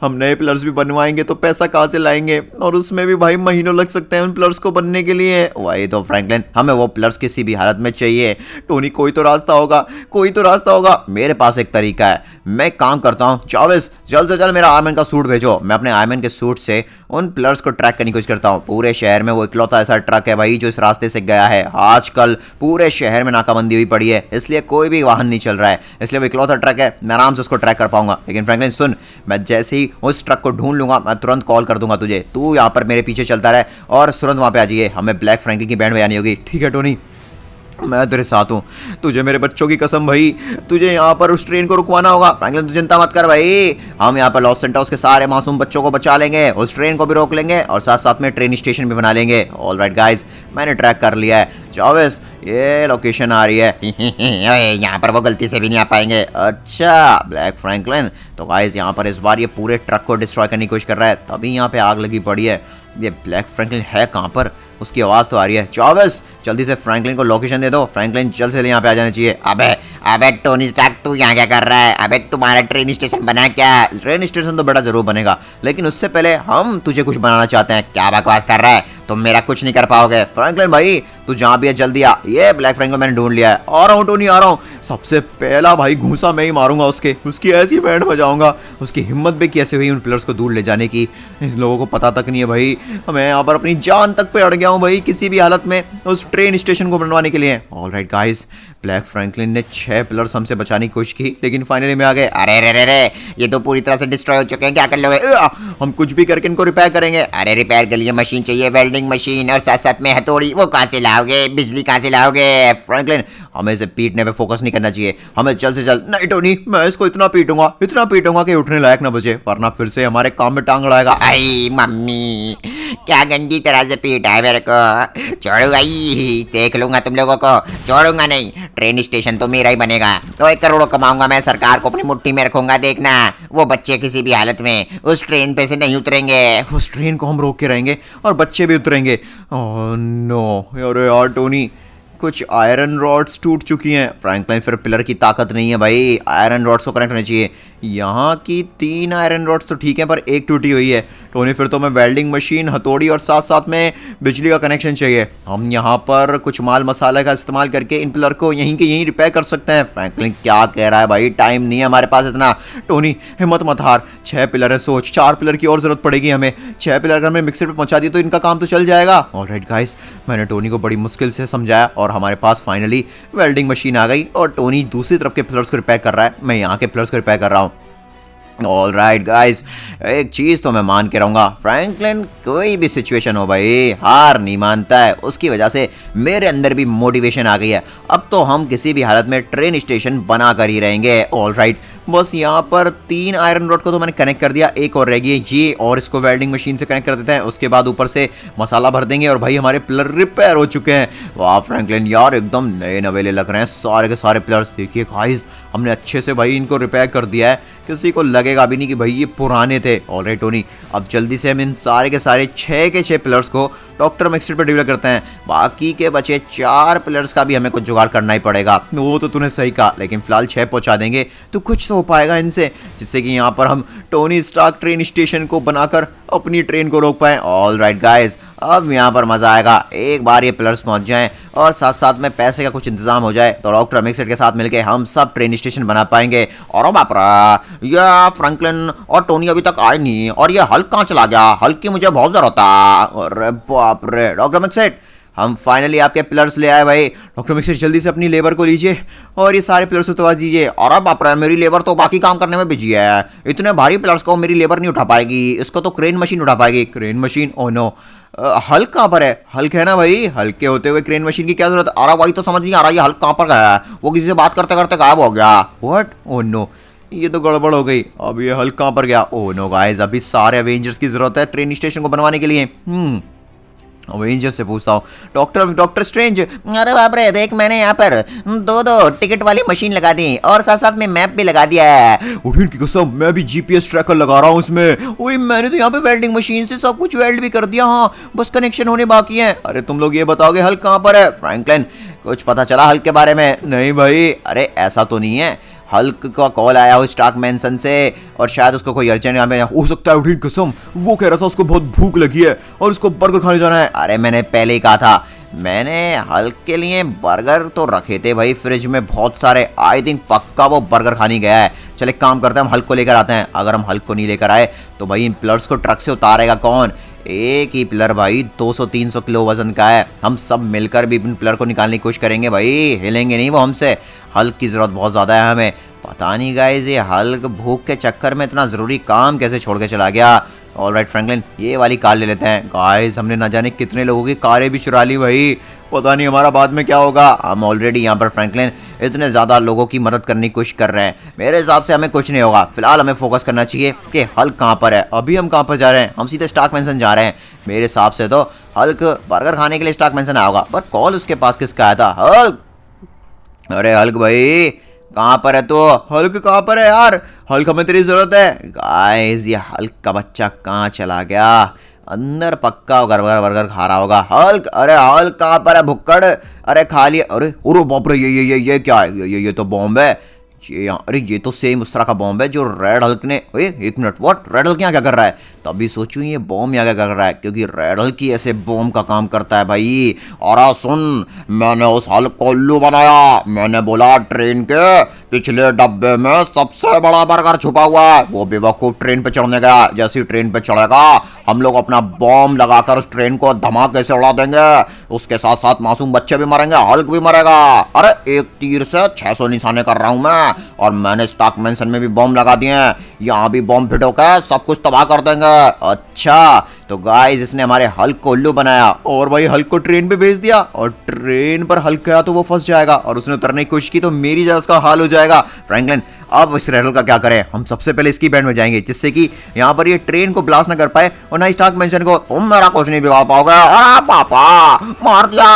A: हम नए पिलर्स भी बनवाएंगे तो पैसा कहाँ से लाएंगे, और उसमें भी भाई महीनों लग सकते हैं उन पिलर्स को बनने के लिए।
B: वही तो फ्रैंकलिन, हमें वो पिलर्स किसी भी हालत में चाहिए।
A: टोनी कोई तो रास्ता होगा, कोई तो रास्ता होगा।
B: मेरे पास एक तरीका है, मैं काम करता हूँ। चार्ल्स जल्द से जल्द मेरा आयरन का सूट भेजो। मैं अपने आयरन के सूट से उन पिलर्स को ट्रैक करने की कोशिश करता हूँ। पूरे शहर में वो इकलौता ऐसा ट्रक है भाई जो इस रास्ते से गया है। आजकल पूरे शहर में नाकाबंदी हुई पड़ी है, इसलिए कोई भी वाहन नहीं चल रहा है, इसलिए वो इकलौता ट्रक है, मैं आराम से उसको ट्रैक कर पाऊंगा। लेकिन फ्रैंकलिन सुन, मैं जैसे ही उस ट्रक को ढूंढ लूंगा मैं तुरंत कॉल कर दूंगा तुझे, तू यहाँ पर मेरे पीछे चलता रहे और तुरंत वहाँ पे आ जाइए। हमें ब्लैक फ्रैंकलिन की बैंड बजानी होगी।
A: ठीक है टोनी, मैं तेरे साथ हूँ, तुझे मेरे बच्चों की कसम भाई, तुझे यहाँ पर उस ट्रेन को रुकवाना होगा।
B: फ्रैंकलिन तू चिंता मत कर भाई, हम यहाँ पर लॉस सेंटोस के सारे मासूम बच्चों को बचा लेंगे, उस ट्रेन को भी रोक लेंगे और साथ साथ में ट्रेन स्टेशन भी बना लेंगे। ऑलराइट गाइस, मैंने ट्रैक कर लिया है। चार्ल्स ये लोकेशन आ रही है। यहाँ पर वो गलती से भी नहीं आ पाएंगे।
A: अच्छा ब्लैक फ्रैंकलिन, तो गाइस यहाँ पर इस बार ये पूरे ट्रक को डिस्ट्रॉय करने की कोशिश कर रहा है, तभी यहाँ पे आग लगी पड़ी है। ये ब्लैक फ्रैंकलिन है कहाँ पर? उसकी आवाज़ तो आ रही है। चार्ल्स जल्दी से फ्रैंकलिन को लोकेशन दे दो, फ्रैंकलिन जल्द से यहाँ पे आ जाना चाहिए।
B: अबे अबे टोनी स्टार्क, तू यहाँ क्या कर रहा है? अबे तुम्हारा ट्रेन स्टेशन बना क्या?
A: ट्रेन स्टेशन तो बड़ा जरूर बनेगा, लेकिन उससे पहले हम तुझे कुछ बनाना चाहते हैं।
B: क्या बकवास कर रहा है? तुम मेरा कुछ नहीं कर पाओगे।
A: फ्रैंकलिन भाई तू जहाँ भी है जल्दी आ। ये ब्लैक फ्रैंक को मैंने ढूंढ लिया है। आ रहा हूँ टोनी, आ रहा हूँ। सबसे पहला भाई घूंसा मैं ही मारूंगा उसकी ऐसी बैंड बजाऊंगा। उसकी हिम्मत भी कैसे हुई उन प्लेयर्स को दूर ले जाने की, इन लोगों को पता तक नहीं है भाई। मैं यहाँ पर अपनी जान तक पे अड़ गया हूँ भाई, किसी भी हालत में उस ट्रेन स्टेशन को बनवाने के लिए। ऑलराइट गाइस, ब्लैक फ्रैंकलिन ने 6 पिलर्स हमसे बचाने की कोशिश की, लेकिन फाइनली में आ गए।
B: अरे रे रे रे, ये तो पूरी तरह से डिस्ट्रॉय हो चुके हैं, क्या कर लोगे?
A: हम कुछ भी करके इनको रिपेयर करेंगे।
B: अरे रिपेयर के लिए मशीन चाहिए, वेल्डिंग मशीन, और साथ साथ में हथौड़ी। वो कहाँ से लाओगे? बिजली कहाँ से लाओगे?
A: फ्रैंकलिन हमें इसे पीटने पे फोकस नहीं करना चाहिए, हमें जल्द से जल्द। नहीं टोनी, मैं इसको इतना पीटूंगा कि उठने लायक ना बचे, वरना फिर से हमारे काम में टांग अड़ाएगा।
B: आई मम्मी, क्या गंदी तरह से पीटा है मेरे को। छोड़ो आई, देख लूंगा तुम लोगों को, छोड़ूंगा नहीं। ट्रेन स्टेशन तो मेरा ही बनेगा, तो 1 करोड़ कमाऊंगा मैं, सरकार को अपनी मुट्ठी में रखूंगा। देखना, वो बच्चे किसी भी हालत में उस ट्रेन पे से नहीं उतरेंगे।
A: उस ट्रेन को हम रोक के रहेंगे और बच्चे भी उतरेंगे। ओह नो, अरे यार टोनी, कुछ आयरन रॉड्स टूट चुकी हैं। फ्रैंकलिन फिर पिलर की ताकत नहीं है भाई, आयरन रॉड्स को कनेक्ट होना चाहिए। यहाँ की 3 आयरन रॉड्स तो ठीक है, पर एक टूटी हुई है। टोनी फिर तो मैं वेल्डिंग मशीन, हथौड़ी और साथ साथ में बिजली का कनेक्शन चाहिए। हम यहाँ पर कुछ माल मसाला का इस्तेमाल करके इन पिलर को यहीं के यहीं रिपेयर कर सकते हैं। फ्रैंकलिन क्या कह रहा है भाई, टाइम नहीं है हमारे पास इतना। टोनी हिम्मत मत हार, 6 पिलर है, सोच 4 पिलर की और जरूरत पड़ेगी हमें। 6 पिलर अगर मैं मिक्सर पे पहुंचा दी तो इनका काम तो चल जाएगा। ऑलराइट गाइस, मैंने टोनी को बड़ी मुश्किल से समझाया और हमारे पास फाइनली वेल्डिंग मशीन आ गई और टोनी दूसरी तरफ के पिलर्स को रिपेयर कर रहा है, मैं यहाँ के पिलर्स को रिपेयर कर रहा हूँ। ऑल राइट गाइज, एक चीज़ तो मैं मान के रहूँगा, फ्रैंकलिन कोई भी सिचुएशन हो भाई हार नहीं मानता है। उसकी वजह से मेरे अंदर भी मोटिवेशन आ गई है। अब तो हम किसी भी हालत में ट्रेन स्टेशन बना कर ही रहेंगे। ऑल राइट, बस यहाँ पर 3 आयरन रॉड को तो मैंने कनेक्ट कर दिया, एक और रह गई है ये, और इसको वेल्डिंग मशीन से कनेक्ट कर देते हैं। उसके बाद ऊपर से मसाला भर देंगे और भाई हमारे पिलर रिपेयर हो चुके हैं। वाह फ्रैंकलिन यार, एकदम नए नवेले लग रहे हैं सारे के सारे पिलर्स। देखिए गाइस, हमने अच्छे से भाई इनको रिपेयर कर दिया है, किसी को लगेगा भी नहीं कि भाई ये पुराने थे। ऑलराइट टोनी, अब जल्दी से हम इन सारे के सारे 6 के 6 पिलर्स को डॉक्टर मिक्सर पर डिलीवर करते हैं। बाकी के बचे 4 पिलर्स का भी हमें कुछ जुगाड़ करना ही पड़ेगा। वो तो तूने सही कहा, लेकिन फिलहाल 6 पहुंचा देंगे तो कुछ तो हो पाएगा इनसे, जिससे कि यहाँ पर हम टोनी स्टार्क ट्रेन स्टेशन को बनाकर अपनी ट्रेन को रोक पाए। ऑल राइट गाइज, अब यहाँ पर मजा आएगा। एक बार ये पिलर्स पहुंच जाएं और साथ साथ में पैसे का कुछ इंतजाम हो जाए तो डॉक्टर मिक्सर के साथ मिलके हम सब ट्रेन स्टेशन बना पाएंगे। और बाप रे, ये फ्रैंकलिन और टोनी अभी तक आए नहीं, और ये हल्क कहाँ चला गया? हल्क की मुझे बहुत जरूरत था। अरे बाप रे डॉक्टर मिक्सर, हम फाइनली आपके पिलर्स ले आए भाई। डॉक्टर मिक्सर जल्दी से अपनी लेबर को लीजिए और ये सारे पिलर्स उतरवा दीजिए। और अब बाप रे, मेरी लेबर तो बाकी काम करने में बिजी है, इतने भारी पिलर्स को मेरी लेबर नहीं उठा पाएगी, इसको तो क्रेन मशीन उठा पाएगी। Crane machine? Oh no, Hulk कहाँ पर है? हल्क है ना भाई, हल्क के होते हुए क्रेन मशीन की क्या जरूरत? अरे वही तो समझ नहीं आ रहा, ये हल्क कहाँ पर गया है? वो किसी से बात करते करते गायब हो गया। व्हाट? ओह नो, ये तो गड़बड़ हो गई। अब ये हल्क कहाँ पर गया? ओह नो गाइस, अभी सारे अवेंजर्स की जरूरत है ट्रेन स्टेशन को बनवाने के लिए। अवेंजर्स से पूछता हूँ, डॉक्टर स्ट्रेंज।
B: अरे बाप रे, देख मैंने यहाँ पर 2 टिकट वाली मशीन लगा दी और साथ साथ में मैप भी लगा दिया है।
A: उठिन की कसम, मैं भी जीपीएस ट्रैकर लगा रहा हूँ इसमें। ओए मैंने तो यहाँ पे वेल्डिंग मशीन से सब कुछ वेल्ड भी कर दिया, हाँ बस कनेक्शन होने बाकी है। अरे तुम लोग ये बताओगे हल्क कहाँ पर है? फ्रैंकलिन, कुछ पता चला हल्क के बारे में? नहीं भाई, अरे ऐसा तो नहीं है, हल्क का कॉल आया हो स्टार्क मैंसन से और शायद उसको कोई अर्जेंट काम में हो सकता है। उठिन कसम, वो कह रहा था उसको बहुत भूख लगी है और उसको बर्गर खाने जाना है। अरे मैंने पहले ही कहा था, मैंने हल्क के लिए बर्गर तो रखे थे भाई फ्रिज में बहुत सारे। आई थिंक पक्का वो बर्गर खाने गया है। चल एक काम करते हैं, हम हल्क को लेकर आते हैं। अगर हम हल्क को नहीं लेकर आए तो भाई इन पिलर्स को ट्रक से उतारेगा कौन? एक ही पिलर भाई 200-300 किलो वजन का है। हम सब मिलकर भी इन पिलर को निकालने की कोशिश करेंगे भाई, हिलेंगे नहीं वो हमसे। हल्क की ज़रूरत बहुत ज़्यादा है हमें। पता नहीं गाइस, ये हल्क भूख के चक्कर में इतना ज़रूरी काम कैसे छोड़ के चला गया। ऑल राइट फ्रैंकलिन, ये वाली कार ले लेते हैं। गाइस, हमने ना जाने कितने लोगों की कारें भी चुरा ली भाई, पता नहीं हमारा बाद में क्या होगा। हम ऑलरेडी यहाँ पर फ्रैंकलिन इतने ज़्यादा लोगों की मदद करने की कोशिश कर रहे हैं, मेरे हिसाब से हमें कुछ नहीं होगा। फिलहाल हमें फोकस करना चाहिए कि हल्क कहाँ पर है। अभी हम कहाँ पर जा रहे हैं? हम सीधे स्टार्क मैंसन जा रहे हैं। मेरे हिसाब से तो हल्क बर्गर खाने के लिए स्टार्क मैंसन आया होगा, पर कॉल उसके पास किसका आया था? हल्क! अरे हल्क भाई, कहाँ पर है तो? हल्क कहाँ पर है यार? हल्क, हमें तेरी जरूरत है। गाइस, ये हल्क का बच्चा कहाँ चला गया? अंदर पक्का बर्गर बर्गर खा रहा होगा। हल्क, अरे हल्क कहाँ पर है भुक्कड़? अरे खा लिया। अरे बाप रे, ये क्या है? ये तो बॉम्ब है। ये यहाँ, अरे ये तो सेम उस तरह का बॉम्ब है जो रेड हल्क ने, एक मिनट, व्हाट, रेड हल्क यहाँ क्या कर रहा है? तभी सोचूं ये बॉम्ब यहाँ क्या कर रहा है, क्योंकि रेड हल्क ही ऐसे बॉम्ब का काम करता है भाई। और सुन, मैंने उस हल्क को उल्लू बनाया। मैंने बोला ट्रेन के पिछले डब्बे में सबसे बड़ा बर्गर छुपा हुआ है। वो बेवकूफ ट्रेन पे चढ़ने गया। जैसे ही ट्रेन पे चढ़ेगा हम लोग अपना बॉम्ब लगाकर उस ट्रेन को धमाके से उड़ा देंगे। उसके साथ साथ मासूम बच्चे भी मरेंगे, हल्क भी मरेगा। अरे एक तीर से 600 निशाने कर रहा हूं मैं। और मैंने स्टॉक मेंशन में भी बॉम्ब लगा दिए हैं, यहाँ भी बॉम्ब फिट होकर सब कुछ तबाह कर देंगे। अच्छा, तो गाइस इसने हमारे हल्क को उल्लू बनाया और भाई हल्क को ट्रेन पे भेज दिया, और ट्रेन पर हल्क गया तो वो फंस जाएगा, और उसने उतरने की कोशिश की तो मेरी जगह उसका हाल हो जाएगा। फ्रैंकलिन अब इस रेडल का क्या करें? हम सबसे पहले इसकी बैंड में जाएंगे जिससे कि यहाँ पर ये ट्रेन को ब्लास्ट ना कर पाए और ना स्टॉक मेंशन को। तुम मेरा कुछ नहीं बिगाड़ पाओगे। अरे पापा मार दिया।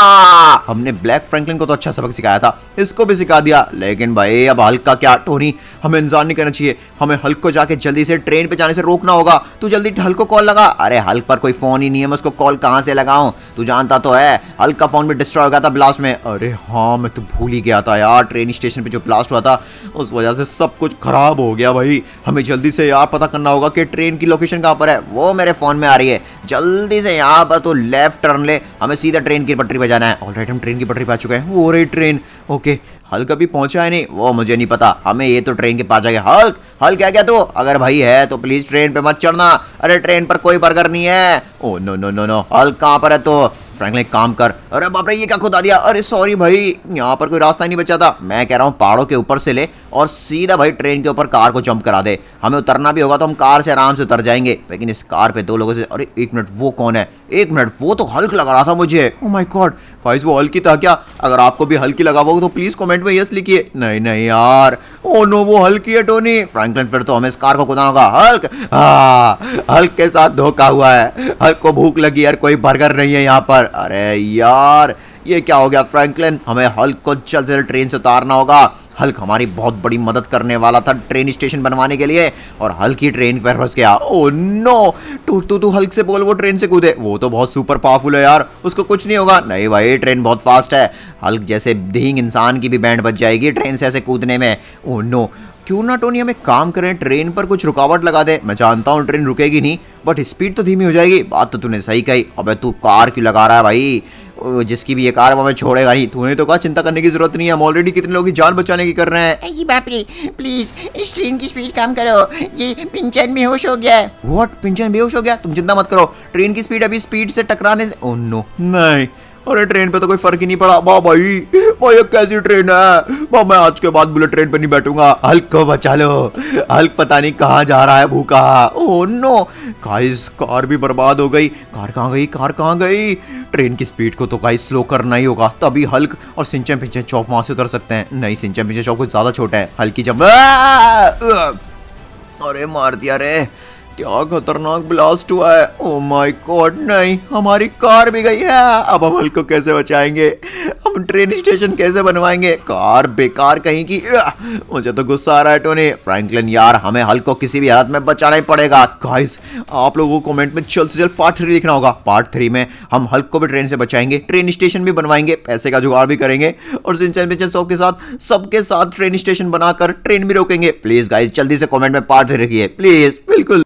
A: हमने ब्लैक फ्रैंकलिन को तो अच्छा सबक सिखाया था, इसको भी सिखा दिया। लेकिन भाई अब हल्क का क्या? टोनी हमें इंतजार नहीं करना चाहिए, हमें हल्क को जाके जल्दी से ट्रेन पे जाने से रोकना होगा। तू जल्दी हल्क को कॉल लगा। अरे हल्क पर कोई फोन ही नहीं है, मैं उसको कॉल कहाँ से लगाऊं? तू जानता तो है हल्क का फोन भी डिस्ट्रॉय हो गया था ब्लास्ट में। अरे हाँ मैं तो भूल ही गया था यार, ट्रेन स्टेशन पे जो ब्लास्ट हुआ था उस वजह से सब कुछ खराब हो गया भाई। हमें जल्दी से यार पता करना होगा कि ट्रेन की लोकेशन कहाँ पर है। वो मेरे फोन में आ रही है, जल्दी से यहाँ पर तो लेफ्ट टर्न ले, हमें सीधा ट्रेन की पटरी पे जाना है। ऑलराइट हम ट्रेन की पटरी पे आ चुके हैं। वो रही ट्रेन। ओके हल्क अभी पहुंचा है नहीं, वो मुझे नहीं पता, हमें ये तो ट्रेन के पास जाएगा। हल्क हल्क क्या तू? अगर भाई है तो प्लीज ट्रेन पे मत चढ़ना। अरे ट्रेन पर कोई बर्गर नहीं है। Oh no no no no, Hulk कहाँ पर है? तो फ्रैंकलिन एक काम कर। अरे बाप रे ये क्या खुदा दिया? अरे सॉरी भाई, यहाँ पर कोई रास्ता ही नहीं बचा था। मैं कह रहा हूँ पहाड़ों के ऊपर से ले और सीधा भाई ट्रेन के ऊपर कार को जंप करा दे। हमें उतरना भी होगा तो हम कार से आराम से उतर जाएंगे, लेकिन इस कार पे दो लोगों से। अरे एक मिनट, वो कौन है? एक मिनट, वो तो हल्क लगा रहा था मुझे। ओह माय गॉड गाइस, वो हल्क ही था क्या? अगर आपको भी हल्क ही लगा होगा तो प्लीज कमेंट में यस लिखिए। नहीं नहीं यार, ओ नो वो हल्क ही है टोनी। फ्रैंकलिन फिर तो हमें इस कार को कुदाना होगा। हल्क, हल्क के साथ धोखा हुआ है। हल्क को भूख लगी यार, कोई बर्गर नहीं है यहाँ पर। अरे यार ये क्या हो गया फ्रैंकलिन? हमें हल्क को जल्द से जल्द ट्रेन से उतारना होगा। हल्क हमारी बहुत बड़ी मदद करने वाला था ट्रेन स्टेशन बनवाने के लिए, और हल्क ही ट्रेन पर फंस गया। ओह नो, तू हल्क से बोल वो ट्रेन से कूदे। वो तो बहुत सुपर पावरफुल है यार, उसको कुछ नहीं होगा। नहीं भाई ट्रेन बहुत फास्ट है। हल्क जैसे ढींग इंसान की भी बैंड बच जाएगी ट्रेन से ऐसे कूदने में। ओह नो, क्यों ना टोनी हम एक काम करें, ट्रेन पर कुछ रुकावट लगा दे। मैं जानता हूँ ट्रेन रुकेगी नहीं, बट स्पीड तो धीमी हो जाएगी। बात तो तूने सही कही। अबे तू कार क्यों लगा रहा है भाई? जिसकी भी ये कार वो हमें छोड़ेगा नहीं। तूने तो कहा चिंता करने की जरूरत नहीं है, हम ऑलरेडी कितने लोगों की जान बचाने की कर रहे हैं।
B: अरे बाप रे, प्लीज इस ट्रेन की स्पीड कम करो, ये पिंचन बेहोश हो गया है।
A: व्हाट, पिंचन बेहोश हो गया? तुम चिंता मत करो, ट्रेन की स्पीड अभी स्पीड से टकराने से। ओह नो, नहीं, अरे ट्रेन पे तो कोई फर्क ही नहीं पड़ा। वाह भाई, भाई ये कैसी ट्रेन है? वाह मैं आज के बाद बुलेट ट्रेन पे नहीं बैठूंगा। हल्क को बचा लो, हल्क पता नहीं कहाँ जा रहा है भूखा। ओह नो गाइस, कार भी बर्बाद हो गई। कार कहाँ गई? कार कहाँ गई? ट्रेन की स्पीड को तो गाइस स्लो करना ही होगा, तभी हल्क और सिंचन पिंचन चौक वहां से उतर सकते हैं। नहीं, सिंचन पिंचन चौक कुछ ज्यादा छोटा है, हल्की जंप। अरे मार दिया रे, क्या खतरनाक ब्लास्ट हुआ है। ओह माय गॉड, नहीं हमारी कार भी गई है। अब हम हल्क को कैसे बचाएंगे? हम ट्रेन स्टेशन कैसे बनवाएंगे? कार बेकार कहीं की। मुझे तो गुस्सा आ रहा है टोनी। फ्रैंकलिन यार हमें हल्क को किसी भी हालत में बचाना ही पड़ेगा। गाइस आप लोगों को कमेंट में जल्द से जल्द पार्ट 3 लिखना होगा। पार्ट 3 में हम हल्क को भी ट्रेन से बचाएंगे, ट्रेन स्टेशन भी बनवाएंगे, पैसे का जुगाड़ भी करेंगे, और सिंचन पिंचन सबके साथ सबके साथ ट्रेन स्टेशन बनाकर ट्रेन भी रोकेंगे। प्लीज गाइस जल्दी से कमेंट में पार्ट 3 लिखिए प्लीज, बिल्कुल।